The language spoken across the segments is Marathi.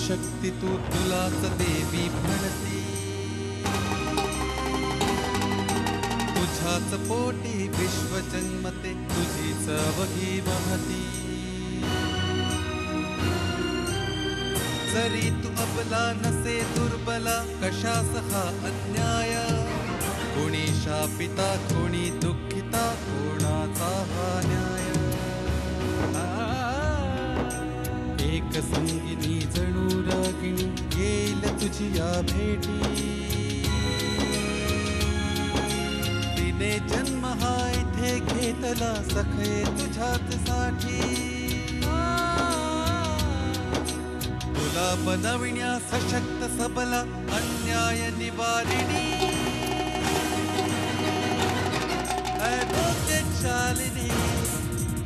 शक्ती तू तुलाच देवी म्हणती, तुझ्याच पोटी विश्व जन्मते तुझीच अवघी महती. जरी तू अबला नसे दुर्बला कशास हा अन्याय, कोणी शापिता कोणी दुःखिता कोणाचा हा न्याय. एक संगिनी जणू रागिणी येईल तुझी या भेटी, तिने जन्म हा इथे घेतला सखे तुझ्याच साठी. तुला बनविण्या सशक्त सबला अन्याय निवारिणी, advocate Shalini,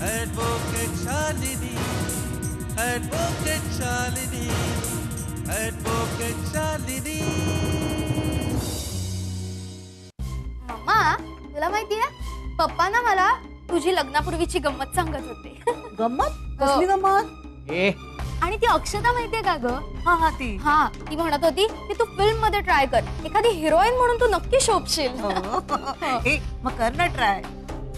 advocate Shalini, advocate Shalini, advocate Shalini. मम्मा, तुला माहितीये पप्पा ना मला तुझी लग्नापूर्वीची गंमत सांगत होते. गंमत? कसली गंमत? आणि ती अक्षता माहितीये का ग? हा ती म्हणत होती की तू फिल्म मध्ये ट्राय कर, एखादी हिरोईन म्हणून तू नक्की शोभशील. मग कर ना ट्राय.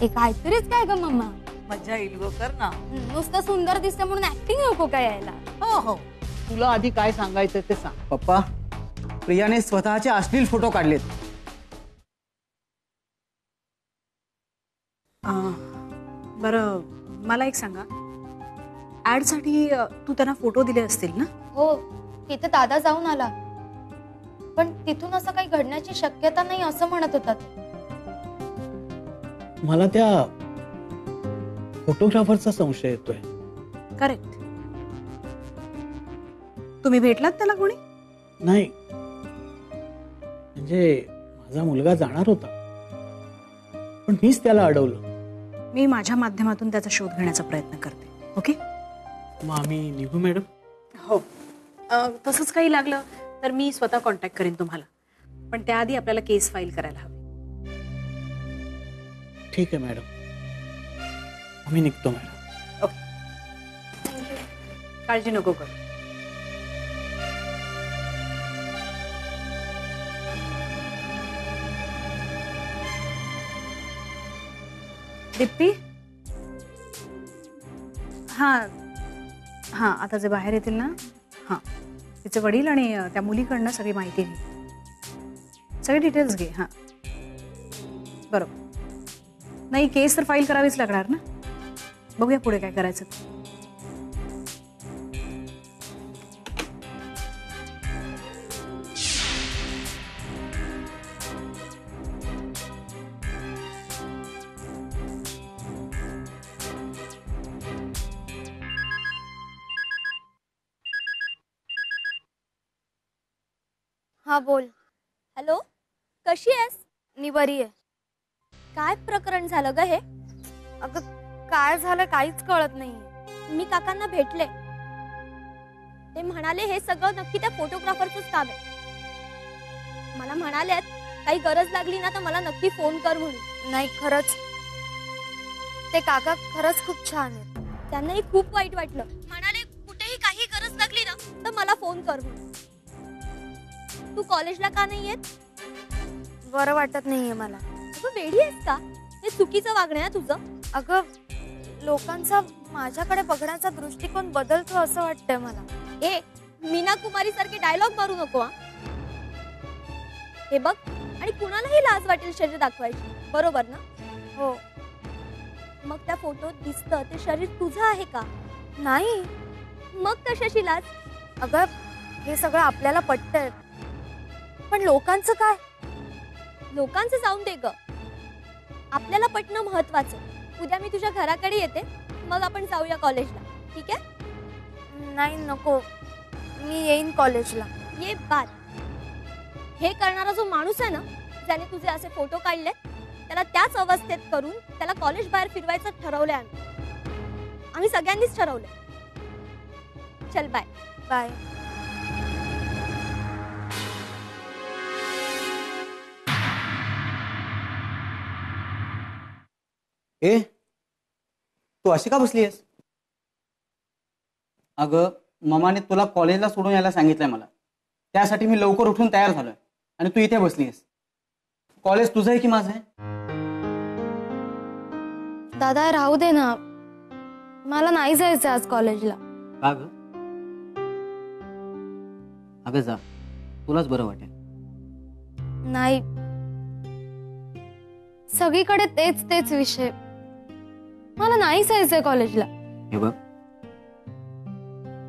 काहीतरीच काय ग मम्मा, मजा येईल गो, कर ना. नुसतं सुंदर दिसते म्हणून ऍक्टिंग नको काय यायला. हो हो, तुला आधी काय सांगायचं ते सांग. पप्पा, प्रियाने स्वतःचे अश्लील फोटो काढलेत. बरं, मला एक सांगा, ऍड साठी तू त्यांना फोटो दिले असतील ना? हो, तिथे दादा जाऊन आला, पण तिथून असं काही घडण्याची शक्यता नाही असं म्हणत होतात. मला त्या फोटोग्राफरचा संशय येतोय. करेक्ट. तुम्ही भेटलात त्याला कोणी? नाही, म्हणजे माझा मुलगा जाणार होता, पण मीच त्याला अडवलं. मी माझ्या माध्यमातून त्याचा शोध घेण्याचा प्रयत्न करते. ओके, मग आम्ही निघू मॅडम? हो, तसंच काही लागलं तर मी स्वतः कॉन्टॅक्ट करेन तुम्हाला, पण त्याआधी आपल्याला केस फाईल करायला हवी. ठीक आहे मॅडम, आम्ही निघतो मॅडम. काळजी नको कर. दीप्ती, हां आता जे बाहेर येतील ना, हां तिचे वडील आणि त्या मुलीकडनं सगळी माहिती घे, सगळे डिटेल्स घे. हां बरोबर. नाही, केस तर फाईल करावीच लागणार ना. बघूया पुढे काय करायचं. हा बोल. हॅलो, कशी आहेस? मी बरी आहे. काय प्रकरण झालं ग हे? अगं काय झालं काहीच कळत नाहीये. मी काकांना भेटले, ते म्हणाले हे सगळं नक्की त्या फोटोग्राफरचंच काम आहे. मला म्हणालेत काही गरज लागली ना तर मला नक्की फोन कर म्हणून. नाही खरंच, ते काका खरंच खूप छान आहेत. त्यांनाही खूप वाईट वाटलं. म्हणाले कुठेही काही गरज लागली ना तर मला फोन कर म्हणून. तू कॉलेजला का नाही येत? बरं वाटत नाहीये मला. अगं वेडी आहेस का? हे चुकीचं वागणं आहे तुझं. अगं लोकांचा माझ्याकडे बघण्याचा दृष्टिकोन बदलतो असं वाटतंय मला. ए, मीना कुमारी सारखे डायलॉग मारू नको. हे बघ, आणि कुणालाही लाज वाटेल शरीर दाखवायची, बरोबर ना? हो. मग त्या फोटोत दिसतं ते शरीर तुझं आहे का? नाही. मग कशाची लाज? अगं हे सगळं आपल्याला पटतंय, पण लोकांचं काय? लोकांचं जाऊन दे ग, आपल्याला पटणं महत्वाचं. उद्या मी तुझ्या घराकडे येते, मग आपण जाऊया कॉलेजला, ठीक आहे? नाही नको, मी येईन कॉलेजला. ये बात. हे करणारा जो माणूस आहे ना, ज्याने तुझे असे फोटो काढले, त्याला त्याच अवस्थेत करून त्याला कॉलेज बाहेर फिरवायचं ठरवलंय आम्ही सगळ्यांनीच ठरवलंय. चल बाय. बाय. ए, तू अशी का बसली आहेस? अगं मामाने तुला कॉलेजला सोडून यायला सांगितलंय मला. त्यासाठी मी लवकर उठून तयार झालोय आणि तू इथे बसलीस. कॉलेज तुझं आहे की माझं आहे? दादा राहू दे ना, मला नाही जायचं आज कॉलेजला. का ग? अगं जा, तुलाच बरं वाटेल. नाही, सगळीकडे तेच तेच विषय. मला नाही जायचंय कॉलेजला. हे बघ,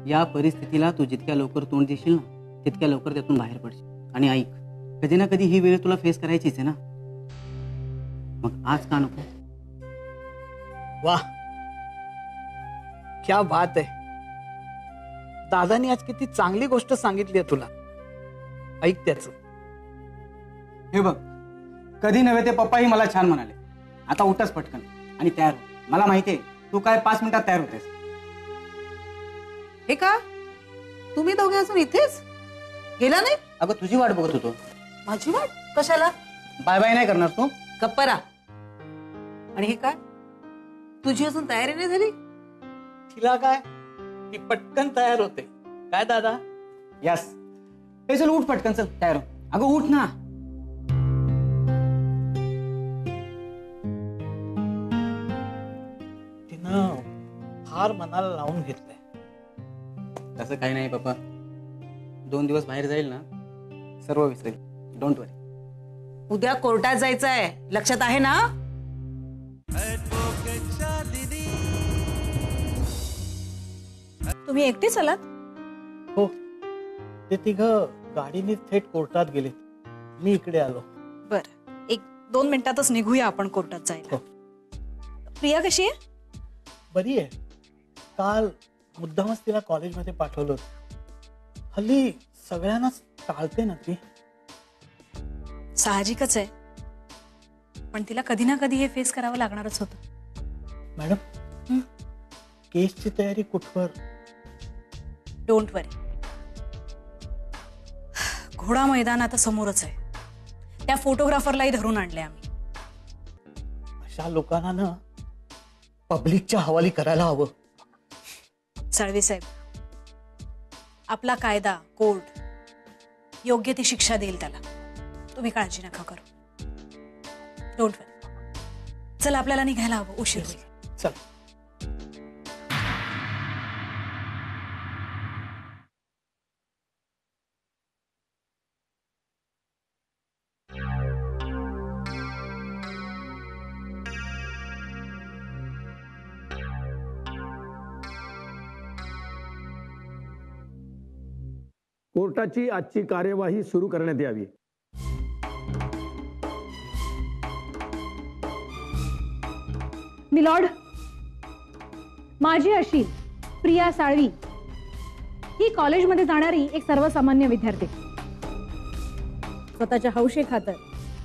या परिस्थितीला तू जितक्या लवकर तोंड देशील ना तितक्या लवकर त्यातून बाहेर पडशील. आणि ऐक, कधी ना कधी ही वेळ तुला फेस करायचीच आहे ना, मग आज का नको? वाह, क्या बात आहे. दादानी आज किती चांगली गोष्ट सांगितली आहे तुला. ऐक त्याच. हे बघ, कधी नव्हे ते पप्पाही मला छान म्हणाले. आता उठच पटकन आणि तयार हो. मला माहितीये तू काय 5 मिनिटात तयार होतेस. हे का तुम्ही दोघे अजून इथेच गेला नाही? अगं तुझी वाट बघत होतो. माझी वाट कशाला? बाय बाय नाही करणार तू? गप्परा. आणि हे काय, तुझी अजून तयारी नाही झाली? तिला काय, ती पटकन तयार होते. काय दादा? यस. हे चल उठ पटकन, चल तयार हो. अगं उठ ना. तिनं फार मनाला लावून घेतलंय. तसं काही नाही पप्पा. 2 दिवस बाहेर जाईल ना, सर्व विसरेल. डोंट वरी. उद्या कोर्टात जायचं आहे, लक्षात आहे ना? तुम्ही एकटेच आलात? हो, ते तिघं गाडीने थेट कोर्टात गेले. मी इकडे आलो. बर, 1-2 मिनिटातच निघूया आपण कोर्टात जायला. हो. प्रिया कशी आहे? बरी आहे. काल मुद्दामच तिला कॉलेजमध्ये पाठवलं होतं. हल्ली सगळ्यांनाच टाळते ना ती. साहजिकच आहे, पण तिला कधी ना कधी हे फेस करावं लागणारच होतं. मॅडम, केसची तयारी कुठवर? डोंट वरी, घोडा मैदान आता समोरच आहे. त्या फोटोग्राफरलाही धरून आणले आम्ही. अशा लोकांना ना पब्लिकच्या हवाली करायला हवं. साळवे साहेब, आपला कायदा, कोर्ट योग्य ती शिक्षा देईल त्याला. तुम्ही काळजी नका करू. डोंट वरी. चल, आपल्याला निघायला हवं, उशीर होईल. चल. कोर्टाची आजची कार्यवाही सुरू करण्यात यावी. मिलॉर्ड, माझी अशी प्रिया साळवी ही कॉलेजमध्ये जाणारी एक सर्वसामान्य विद्यार्थी. स्वतःच्या हौशेखातर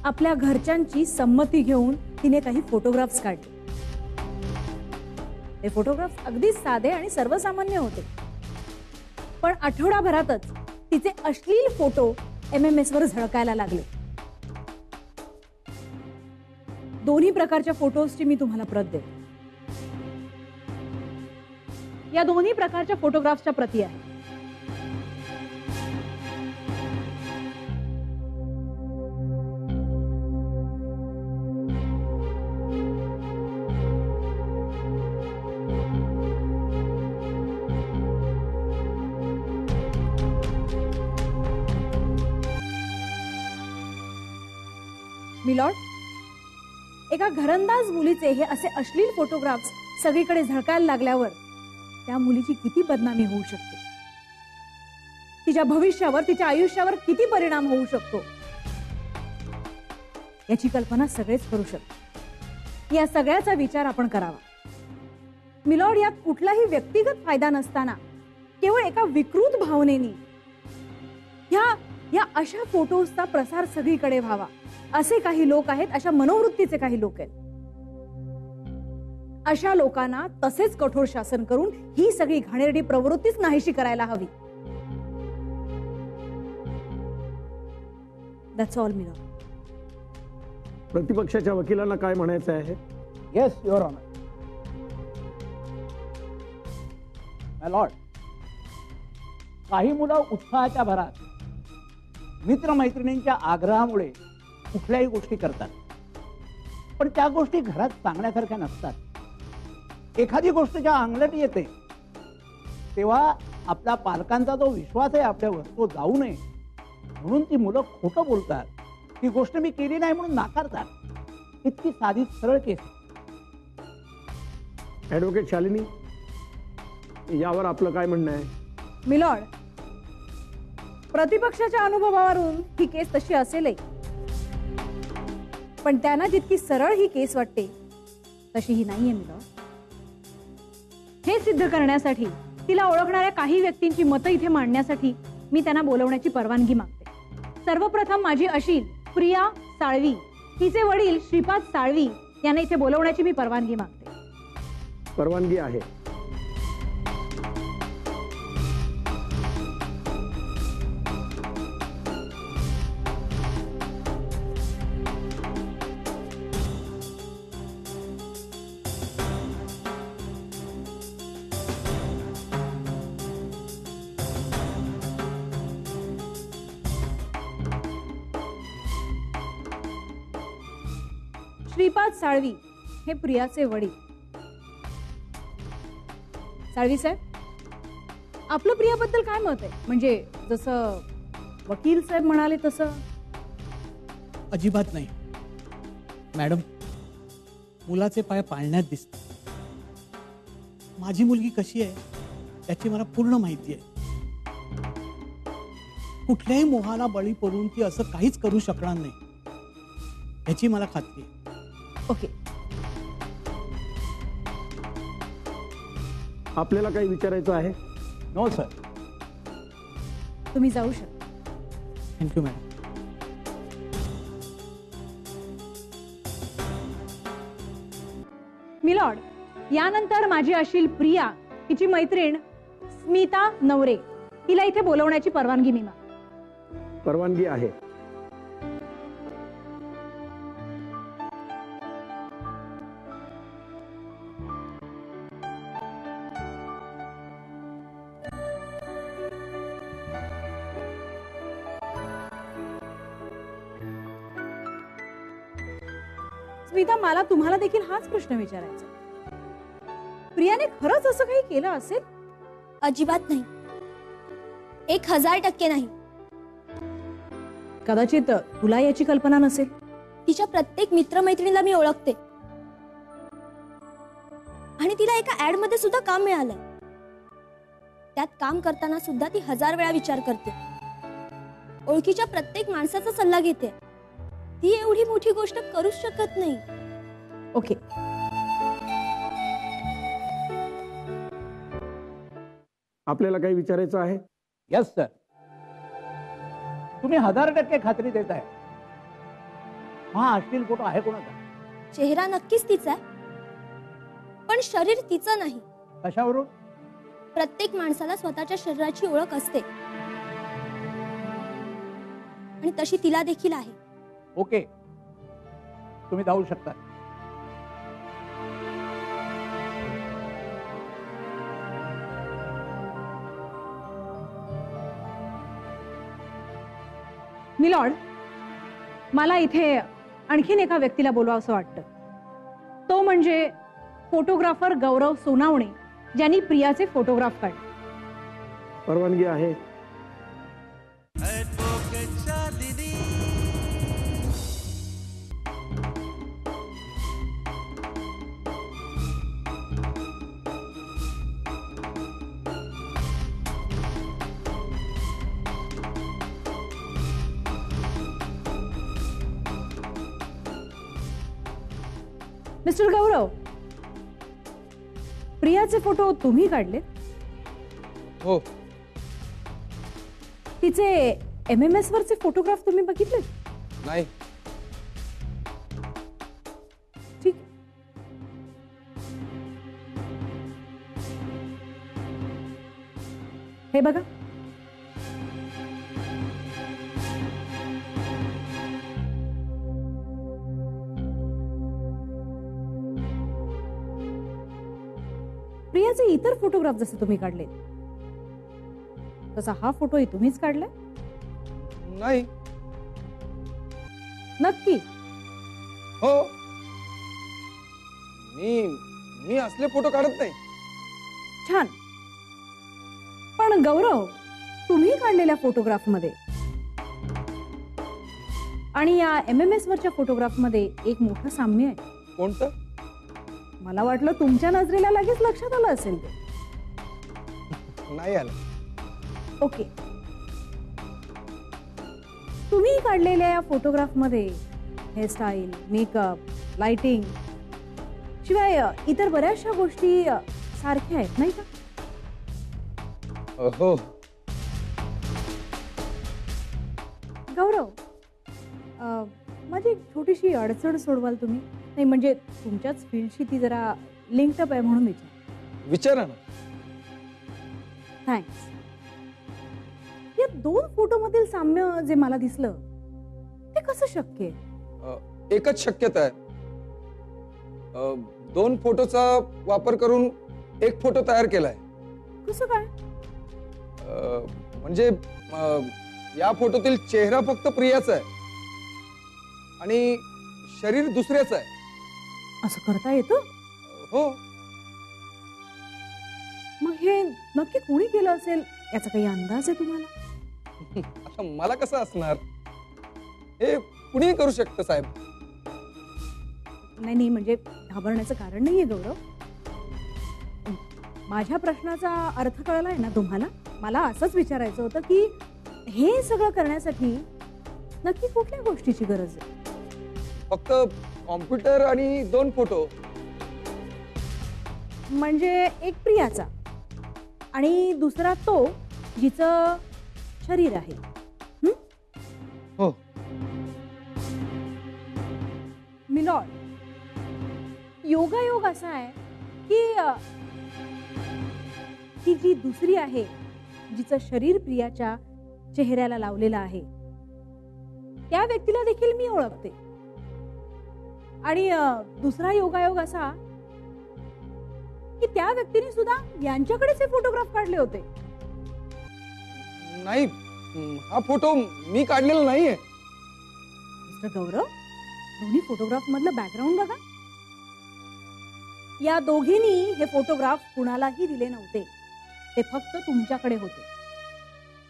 आपल्या घरच्यांची संमती घेऊन तिने काही फोटोग्राफ्स काढले. ते फोटोग्राफ्स अगदी साधे आणि सर्वसामान्य होते, पण आठवडाभरातच तिचे अश्लील फोटो MMS वर झळकायला लागले. दोन्ही प्रकारच्या फोटोजची मी तुम्हाला प्रत देते. या दोन्ही प्रकारच्या फोटोग्राफ्सच्या प्रती आहेत. मिलॉर्ड, एका घरंदाज मुलीचे हे असे अश्लील फोटोग्राफ्स सगळीकडे झळकायला लागल्यावर त्या मुलीची किती बदनामी होऊ शकते, तिच्या भविष्यावर, तिच्या आयुष्यावर किती परिणाम होऊ शकतो, याची कल्पना सगळेच करू शकतो. या सगळ्याचा विचार आपण करावा. मिलॉर्ड, यात कुठलाही व्यक्तिगत फायदा नसताना केवळ एका विकृत भावनेनी या अशा फोटोजचा प्रसार सगळीकडे व्हावा, असे काही लोक आहेत, अशा मनोवृत्तीचे काही लोक आहेत. अशा लोकांना तसेच कठोर शासन करून ही सगळी घाणेरडी प्रवृत्तीच नाहीशी करायला हवी. That's all milord. प्रतिपक्षाच्या वकिलांना काय म्हणायचं आहे? Yes your honour. My lord, काही मुलं उत्साहाच्या भरात मित्रमैत्रिणींच्या आग्रहामुळे कुठल्याही गोष्टी करतात, पण त्या गोष्टी घरात सांगण्यासारख्या नसतात. एखादी गोष्ट जेव्हा अंगलट येते तेव्हा आपल्या पालकांचा जो विश्वास आहे आपल्यावर तो जाऊ नये म्हणून ती मुलं खोटं बोलतात. ती गोष्ट मी केली नाही म्हणून नाकारतात. इतकी साधी सरळ केस. ऍडव्होकेट शालिनी, यावर आपलं काय म्हणणं आहे? मिलॉर्ड, प्रतिपक्षाच्या अनुभवावरून ही केस तशी असेलही, पण त्यांना जितकी सरळ ही केस वाटते तशी ही नाहीये मिलॉर्ड. हे सिद्ध करण्यासाठी तिला ओळखणाऱ्या काही व्यक्तींची मतं इथे मांडण्यासाठी मी त्यांना बोलवण्याची परवानगी मागते. सर्वप्रथम माझी अशील प्रिया साळवी, तिचे वडील श्रीपाद साळवी यांना इथे बोलवण्याची मी परवानगी मागते. परवानगी आहे. श्रीपाद साळवी हे प्रियाचे वडील. साळवी साहेब, आपलं प्रियाबद्दल काय मत आहे? म्हणजे जसं वकील साहेब म्हणाले तसं? अजिबात नाही मॅडम, मुलाचे पाय पाळण्यात दिसते. माझी मुलगी कशी आहे त्याची मला पूर्ण माहिती आहे. कुठल्याही मोहाला बळी पडून ती असं काहीच करू शकणार नाही याची मला खात्री आहे. ओके, आपल्याला काही विचारायचं आहे? No sir. तुम्ही जाऊ शकता. Thank you madam. मिलॉर्ड, यानंतर माझी अशील प्रिया, तिची मैत्रीण स्मिता नवरे, तिला इथे बोलवण्याची परवानगी मी मागते. परवानगी आहे. स्मिता, मला तुम्हाला देखील हाच प्रश्न विचारायचा. प्रियाने खरंच असं काही केलं असेल? अजिबात नाही, 1000% नाही. कदाचित तुला याची कल्पना नसेल. तिच्या प्रत्येक मित्रमैत्रिणीला मी ओळखते आणि तिला एका ऍड मध्ये सुद्धा काम मिळालंय. त्यात काम करताना सुद्धा ती 1000 वेळा विचार करते. ओळखीच्या प्रत्येक माणसाचा सल्ला घेते. ती एवढी मोठी गोष्ट करूच शकत नाही. ओके, आपल्याला काही विचारायचं आहे? Yes sir. तुम्ही 1000% खात्री देत आहे हा अश्लील फोटो आहे कोणाचा? चेहरा नक्कीच तिचा आहे, पण शरीर तिचं नाही. कशावरून? प्रत्येक माणसाला स्वतःच्या शरीराची ओळख असते आणि तशी तिला देखील आहे. ओके, तुम्ही जाऊ शकता. मिलॉर्ड, मला इथे आणखीन एका व्यक्तीला बोलवावं असं वाटतं. तो म्हणजे फोटोग्राफर गौरव सोनावणे, ज्यांनी प्रियाचे फोटोग्राफ काढले. परवानगी आहे. ऍडव्होकेट शालिनी. मिस्टर गौरव, प्रियाचे फोटो तुम्ही काढले? हो. तिचे MMS वरचे फोटोग्राफ तुम्ही बघितले? नाही. ठीक. हे बघा. प्रियाचे इतर फोटोग्राफ जसे तुम्ही काढले तसा हा फोटोही तुम्हीच काढलाय? नाही. नक्की? हो, मी असले फोटो काढत नाही. छान. पण गौरव, तुम्ही काढलेल्या फोटोग्राफ मध्ये आणि या MMS वरच्या फोटोग्राफ मध्ये एक मोठं साम्य आहे. कोणतं? मला वाटलं तुमच्या नजरेला लगेच लक्षात आलं असेल ते. नाही आलं. ओके. तुम्ही काढलेल्या या फोटोग्राफ मध्ये हेअरस्टाईल, मेकअप, लाइटिंग शिवाय इतर बऱ्याचशा गोष्टी सारख्या आहेत नाही का? हो. गौरव, माझी एक छोटीशी अडचण सोडवाल तुम्ही? नाही म्हणजे तुमच्याच फील्डशी ती जरा लिंक्ड अप आहे म्हणून विचारा ना. थँक्स. या 2 फोटो मधील साम्य जे मला दिसलं ते कसं शक्य आहे? एकच शक्यता आहे. 2 फोटोचा वापर करून एक फोटो तयार केलाय. कसं काय? म्हणजे या फोटोतील चेहरा फक्त प्रियाचा आहे आणि शरीर दुसऱ्याचं आहे. असं करता येतं? हो. मग हे नक्की कोणी केलं असेल याचा काही अंदाज आहे तुम्हाला? आता मला कसं असणार? हे कुणीही करू शकतं साहेब. नाही म्हणजे घाबरण्याचं कारण नाहीये गौरव. माझ्या प्रश्नाचा अर्थ कळलाय ना तुम्हाला? मला असंच विचारायचं होतं की हे सगळं करण्यासाठी नक्की कुठल्या गोष्टीची गरज आहे? फक्त कॉम्प्युटर आणि 2 फोटो. म्हणजे एक प्रियाचा आणि दुसरा तो जिचं शरीर आहे. हो. मिलॉर्ड, योगायोग असा आहे की ती जी दुसरी आहे जिचं शरीर प्रियाच्या चेहऱ्याला लावलेलं आहे त्या व्यक्तीला देखील मी ओळखते. आणि दुसरा योगायोग असा की त्या व्यक्तीने सुद्धा यांच्याकडेच हे फोटोग्राफ काढले होते. नाही, हा फोटो मी काढलेला नाहीये. मिस्टर गौरव, दोन्ही फोटोग्राफ मधलं बॅकग्राऊंड बघा. या दोघींनी हे फोटोग्राफ कुणालाही दिले नव्हते. ते फक्त तुमच्याकडे होते.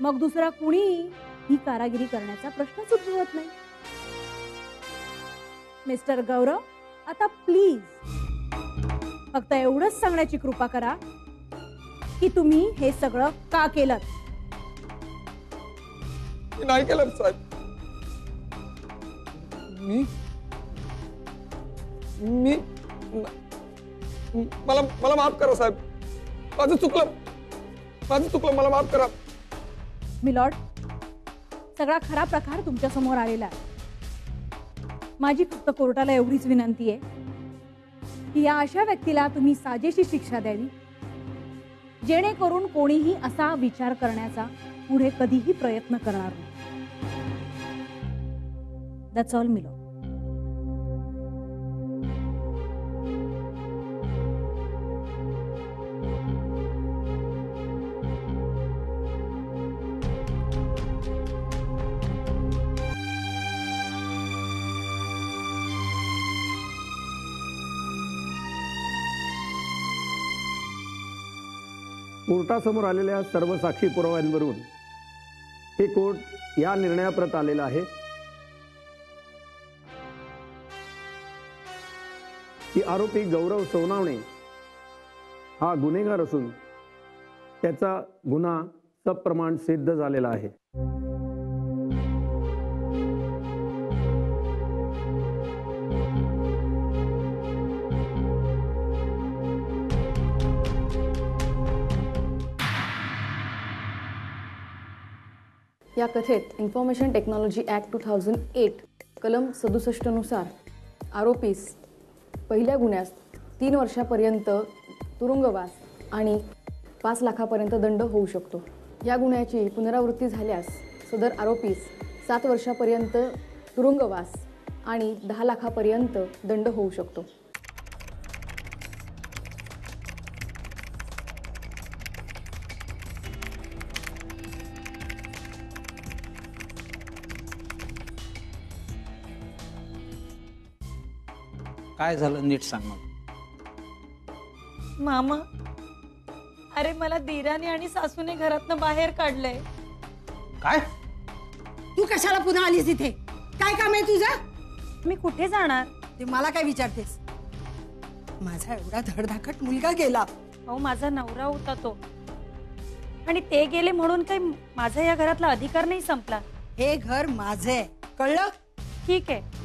मग दुसरा कुणी ही कारागिरी करण्याचा प्रश्नच उद्भवत नाही. मिस्टर गौरव, आता प्लीज फक्त एवढंच सांगण्याची कृपा करा की तुम्ही हे सगळं का केलं? नाही केलं साहेब. मी मला माफ करा साहेब. माझं चुकलं, मला माफ करा. मिलॉर्ड, सगळा खरा प्रकार तुमच्या समोर आलेला आहे. माझी फक्त कोर्टाला एवढीच विनंती आहे की या अशा व्यक्तीला तुम्ही साजेशी शिक्षा द्यावी जेणेकरून कोणीही असा विचार करण्याचा पुढे कधीही प्रयत्न करणार नाही. That's all milord. कोर्टासमोर आलेल्या सर्व साक्षी पुराव्यांवरून हे कोर्ट या निर्णयाप्रत आलेलं आहे की आरोपी गौरव सोनावणे हा गुन्हेगार असून त्याचा गुन्हा सप्रमाण सिद्ध झालेला आहे. या कथेत इन्फॉर्मेशन टेक्नॉलॉजी ॲक्ट 2008 कलम 67 नुसार आरोपीस पहिल्या गुन्ह्यास 3 वर्षापर्यंत तुरुंगवास आणि 5 लाखापर्यंत दंड होऊ शकतो. या गुन्ह्याची पुनरावृत्ती झाल्यास सदर आरोपीस 7 वर्षापर्यंत तुरुंगवास आणि 10 लाखापर्यंत दंड होऊ शकतो. काय झालं नीट सांग मला. मामा, अरे मला दिराने आणि सासूने घरातनं बाहेर काढलंय. काय? तू कशाला पुन्हा आलीस इथे? काय काम आहे तुझं? मी कुठे जाणार? ते मला काय विचारतेस? माझा एवढा धडधाकट मुलगा गेला. अहो, माझा नवरा होता तो, आणि ते गेले म्हणून काही माझा या घरातला अधिकार नाही संपला. हे घर माझे, कळलं? ठीक आहे,